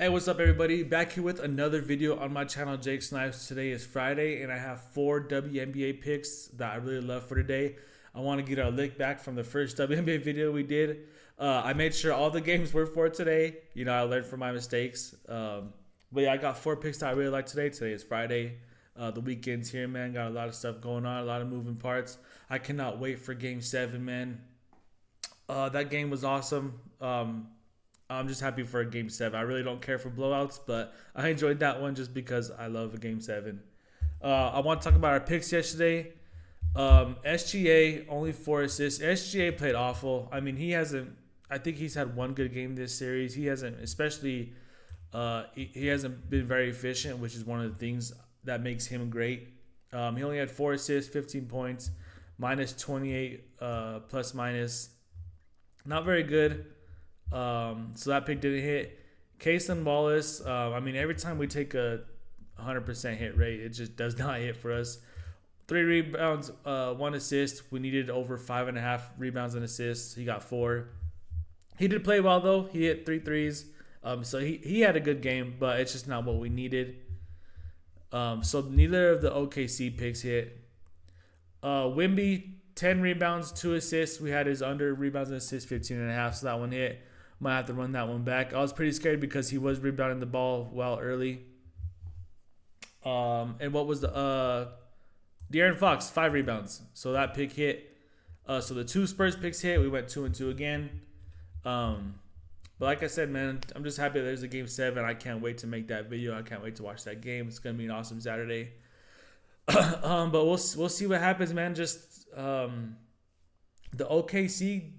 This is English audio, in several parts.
Hey, what's up, everybody? Back here with another video on my channel, Jake Snipes. Today is Friday, and I have 4 WNBA picks that I really love for today. I want to get our lick back from the first WNBA video we did. I made sure all the games were for today. You know, I learned from my mistakes. But yeah, I got 4 picks that I really like today. Today is Friday. The weekend's here, man. Got a lot of stuff going on, a lot of moving parts. I cannot wait for Game 7, man. That game was awesome. I'm just happy for a Game 7. I really don't care for blowouts, but I enjoyed that one just because I love a Game 7. I want to talk about our picks yesterday. SGA, only 4 assists. SGA played awful. I mean, he hasn't – I think he's had one good game this series. He hasn't – especially he hasn't been very efficient, which is one of the things that makes him great. He only had 4 assists, 15 points, minus 28 plus minus. Not very good. So that pick didn't hit. Kason Wallace, I mean, every time we take a 100% hit rate, it just does not hit for us. 3 rebounds, 1 assist. We needed over 5.5 rebounds and assists. He got 4. He did play well, though. He hit 3 threes. So he had a good game, but it's just not what we needed. So neither of the OKC picks hit. Wimby, 10 rebounds, 2 assists. We had his under rebounds and assists, 15.5, so that one hit. Might have to run that one back. I was pretty scared because he was rebounding the ball well early. And what was the De'Aaron Fox, 5 rebounds. So that pick hit. So the 2 Spurs picks hit. We went 2-2 again. But like I said, man, I'm just happy there's a Game 7. I can't wait to make that video. I can't wait to watch that game. It's gonna be an awesome Saturday. But we'll see what happens, man. Just the OKC,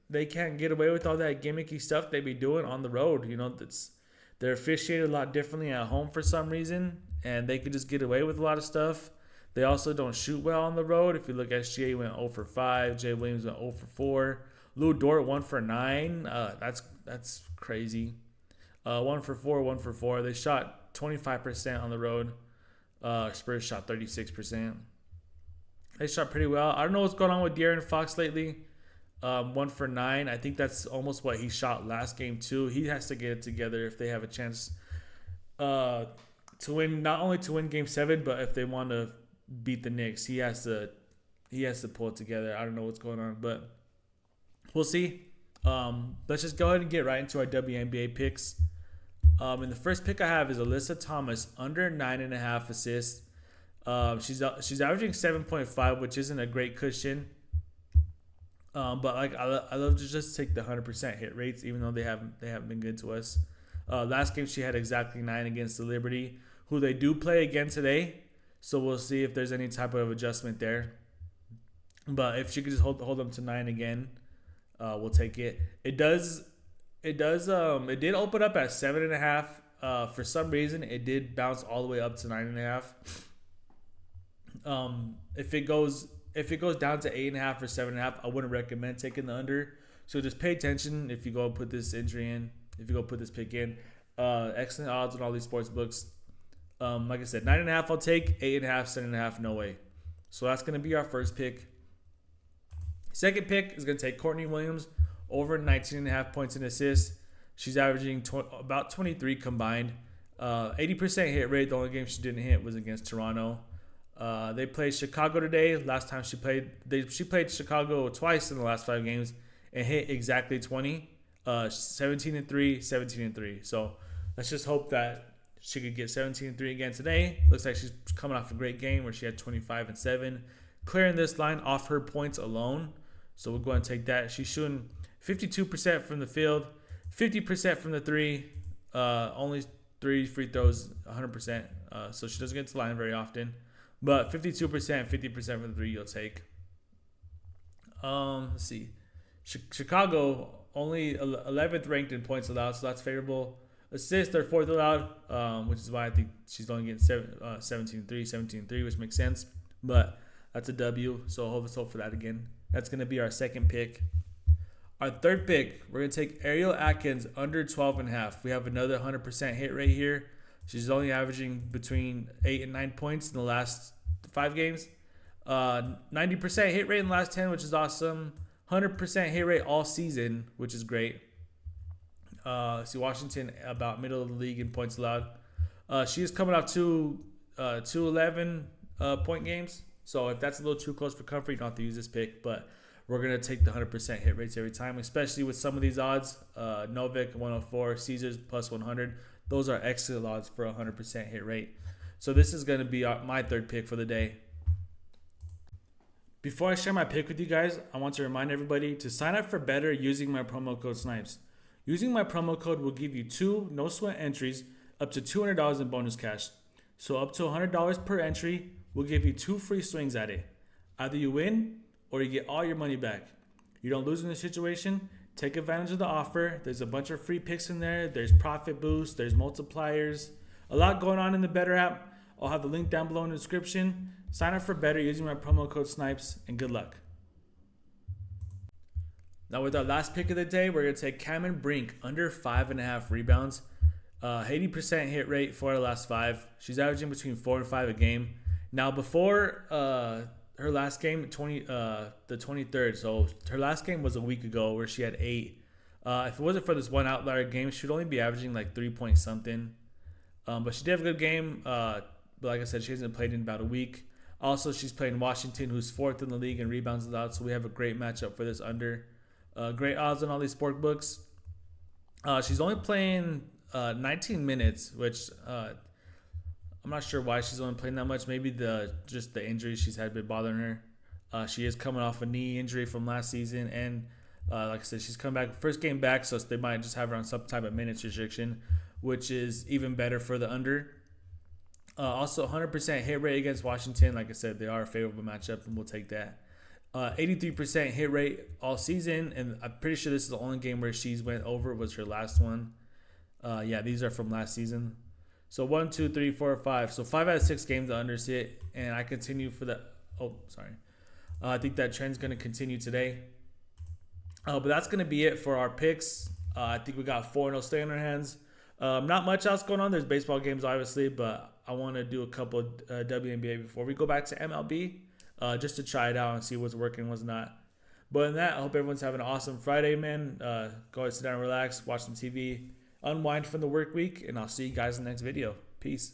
they can't get away with all that gimmicky stuff they be doing on the road. You know, they're officiated a lot differently at home for some reason, and they could just get away with a lot of stuff. They also don't shoot well on the road. If you look at SGA, went 0 for 5. Jay Williams went 0 for 4. Lou Dort 1 for 9. That's crazy. 1 for 4, 1 for 4. They shot 25% on the road. Spurs shot 36%. They shot pretty well. I don't know what's going on with De'Aaron Fox lately. 1 for 9. I think that's almost what he shot last game too. He has to get it together if they have a chance to win. Not only to win Game 7, but if they want to beat the Knicks, he has to pull it together. I don't know what's going on, but we'll see. Let's just go ahead and get right into our WNBA picks. And the first pick I have is Alyssa Thomas, under 9.5 assists. She's averaging 7.5, which isn't a great cushion. But like I love to just take the 100% hit rates, even though they haven't been good to us. Last game she had exactly 9 against the Liberty, who they do play again today. So we'll see if there's any type of adjustment there. But if she could just hold them to 9 again, we'll take it. It did open up at 7.5. For some reason, it did bounce all the way up to 9.5. If it goes down to 8.5 or 7.5, I wouldn't recommend taking the under. So just pay attention if you go put this entry in, if you go put this pick in. Excellent odds on all these sports books. Like I said, 9.5 I'll take, 8.5, 7.5, no way. So that's gonna be our first pick. Second pick is gonna take Courtney Williams, over 19.5 points and assists. She's averaging about 23 combined. 80% hit rate. The only game she didn't hit was against Toronto. They played Chicago today. Last time she played Chicago twice in the last 5 games and hit exactly 20. 17-3, 17-3. So let's just hope that she could get 17-3 again today. Looks like she's coming off a great game where she had 25-7, clearing this line off her points alone. So we'll go ahead and take that. She's shooting 52% from the field, 50% from the 3, only 3 free throws, 100%. So she doesn't get to the line very often. But 52%, 50% from the 3 you'll take. Let's see. Chicago only 11th ranked in points allowed, so that's favorable. Assists, they're 4th allowed, which is why I think she's only getting 17-3, which makes sense. But that's a W, so let's hope for that again. That's going to be our second pick. Our third pick, we're going to take Ariel Atkins, under 12.5. We have another 100% hit rate here. She's only averaging between 8 and 9 points in the last 5 games. 90% hit rate in the last 10, which is awesome. 100% hit rate all season, which is great. See Washington about middle of the league in points allowed. She is coming off two 11 point games. So if that's a little too close for comfort, you don't have to use this pick. But we're going to take the 100% hit rates every time, especially with some of these odds. Novik 104, Caesars plus 100. Those are excellent odds for a 100% hit rate. So this is going to be my third pick for the day. Before I share my pick with you guys, I want to remind everybody to sign up for better using my promo code SNIPES. Using my promo code will give you 2 no-sweat entries up to $200 in bonus cash. So up to $100 per entry will give you 2 free swings at it. Either you win or you get all your money back. You don't lose in this situation. Take advantage of the offer. There's a bunch of free picks in there. There's profit boosts. There's multipliers. A lot going on in the Better app. I'll have the link down below in the description. Sign up for Better using my promo code SNIPES, and good luck. Now with our last pick of the day, we're going to take Cameron Brink under 5.5 rebounds. 80% hit rate for the last 5. She's averaging between 4 and 5 a game. Now before her last game, the 23rd, so her last game was a week ago where she had 8. If it wasn't for this one outlier game, she would only be averaging like 3 point something. But she did have a good game. But like I said, she hasn't played in about a week. Also, she's playing Washington, who's 4th in the league in rebounds allowed. So we have a great matchup for this under. Great odds on all these sport books. She's only playing 19 minutes, which I'm not sure why she's only playing that much. Maybe just the injuries she's had been bothering her. She is coming off a knee injury from last season, and like I said, she's come back first game back, so they might just have her on some type of minutes restriction, which is even better for the under. Also, 100% hit rate against Washington. Like I said, they are a favorable matchup, and we'll take that. 83% hit rate all season, and I'm pretty sure this is the only game where she's went over. Was her last one. Yeah, these are from last season. So 1, 2, 3, 4, 5. So 5 out of 6 games the unders hit, and I continue for the. Oh, sorry. I think that trend's going to continue today. But that's going to be it for our picks. I think we got 4-0 stay in our hands. Not much else going on. There's baseball games, obviously, but I want to do a couple WNBA before we go back to MLB, just to try it out and see what's working, what's not. But in that, I hope everyone's having an awesome Friday, man. Go ahead, sit down, relax, watch some TV, unwind from the work week, and I'll see you guys in the next video. Peace.